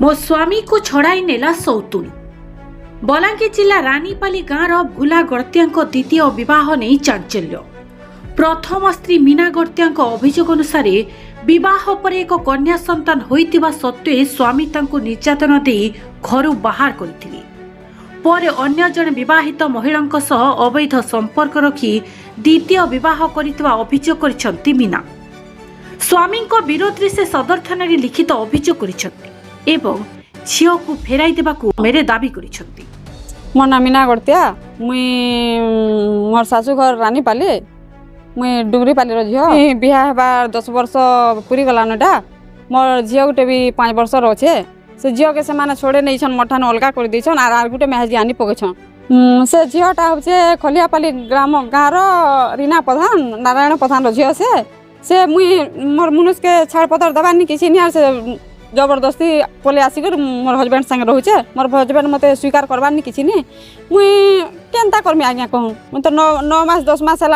मो स्वामी को छड़ाई नेला सौतुणी। बलांगीर जिला रानीपाली गाँवर भूला गड़तिया द्वितीय बह नहीं चांचल्य। प्रथम स्त्री मीना गड़तिया अभियोग अनुसार बह पर एक कन्या संतान होइतिबा सत्वे स्वामी तांको निर्यातन दे घर बाहर करथिले। पर अन्य जन विवाहित महिला सह अवैध संपर्क रखी द्वितीय बह करितबा अभियोग करिसंती मीना। स्वामी विरोध में से सदर थाना लिखित अभियोग करिसंती एवं झील को फेराई देबाकू मेरे दाबी करिसंती। मोर ना मीना गड़तिया, मुई मोर सासू घर रानीपाली, मुई डुंगरीपाली झील बिहा हेबार 10 वर्ष पूरी गलान टा। मोर झील गुटे भी 5 वर्ष अच्छे। से झील के से छोड़े नहीं छन मठान अलगा कर देछन आर गुटे मेहजी आनी पकेछन। से झीलटा होचे खलियापाली ग्राम गाँव रीना प्रधान नारायण प्रधान झील से मुई मोर मुनुष के छाड़ पतर दबानी किसी नहीं आर से जबरदस्ती पले आसिक मोर हजबैंड संगे रोचे। मोर हजबैंड मत स्वीकार करवार नहीं किसी नहीं। मुई केनता करमी आज्ञा कहूँ मुझे तो 9 मास 10 मास है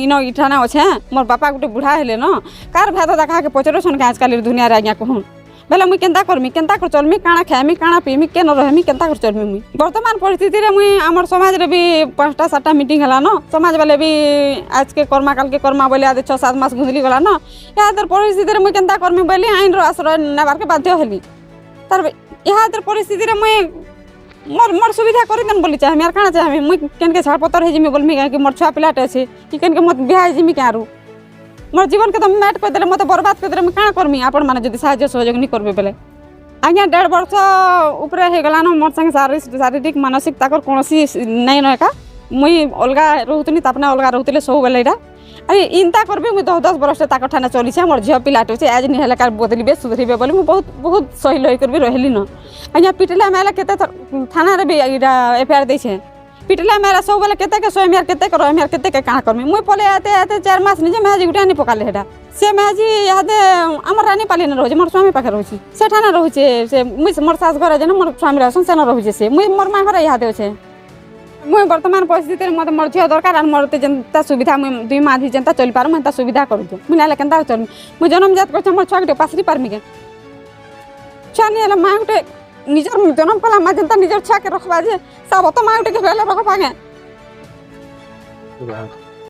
इन इठाना अच्छे। मोर बापा गोटे बुढ़ा हेले न कार भेद देखा के पचरसन के आजकल दुनिया आज्ञा कहूँ बेले मुई केनता करमी केनता कर चलमी काଣା खाएमी काଣା पीमी केन रहमी केनता कर चलमी। मुई वर्तमान परिस्थिति रे मुई आमर समाज रे भी 5टा 7टा मीटिंग हला न समाज वाले भी आज के कर्मा काल के कर्मा बोले आदे 6-7 मास गुंदली गला न यादर परिस्थिति रे मुई केनता करमी बोली आईन रो आश्रय नेबार के बाध्य हेली। तार यादर परिस्थिति रे मुई मोर सुविधा करि देन बोली चाहे यार काଣା चाहे मुई केन के छाड़ पतर हे जिमी बोलमी कि मोर छुआ पिलाटे अछि कि केन के मत बियाह जिमी क्यारू मोर जीवन के तो मैट कर देले मत बर्बाद कर देले मैं काଣା करमी। आपण माने जदि साहाय्य सहयोग नहीं करबे बेले आज्ञा 1.5 वर्ष ऊपर हे गलान मोर संगे शारीरिक मानसिक ताकर कोनोसी नहीं नका मुई अलगा रहउतनी तापना अलगा रहउतले सब बेले एटा अरे इनता करबे मुई 10 वर्ष ताकर ठाना चली छै। मोर झियो पिलाटे छै आज नहीं हला कार बदलिबे सुधरिबे बोली मुई बहुत सही लई करबे रहली न आज्ञा पिटला मेला केते थाना रे भी एटा एफआईआर दै छै पिटला मेरा सब बेले केते के 100 यार केते के 100 यार केते के काଣା करमी। मुई पले आते 4 मास निजे मेहजी गुटा नहीं पकाले हेडा से मेहजी यादे हमर रानीपाली न रहै मोर स्वामी पाखे रहै से ठाना रहै से मुई मोर सास घर जे मोर स्वामी रहसन से न रहै से मुई मोर मां घर यादे छै। मुई वर्तमान परिस्थिति मत मोर झियो दरकार आर मोर ते जनता सुविधा मुई 2 माधी जनता चली पार मैं सुविधा कर दे मुई नाले केनता चलमी। मुई जन्म जात कर मोर छुआ के पासरी पारमी के छुआ नहीं हला मां गुटे निजर जन्म कला मां जनता निजर छुआ के रखबा जे सब तो मां गुटे के बेले रखबा के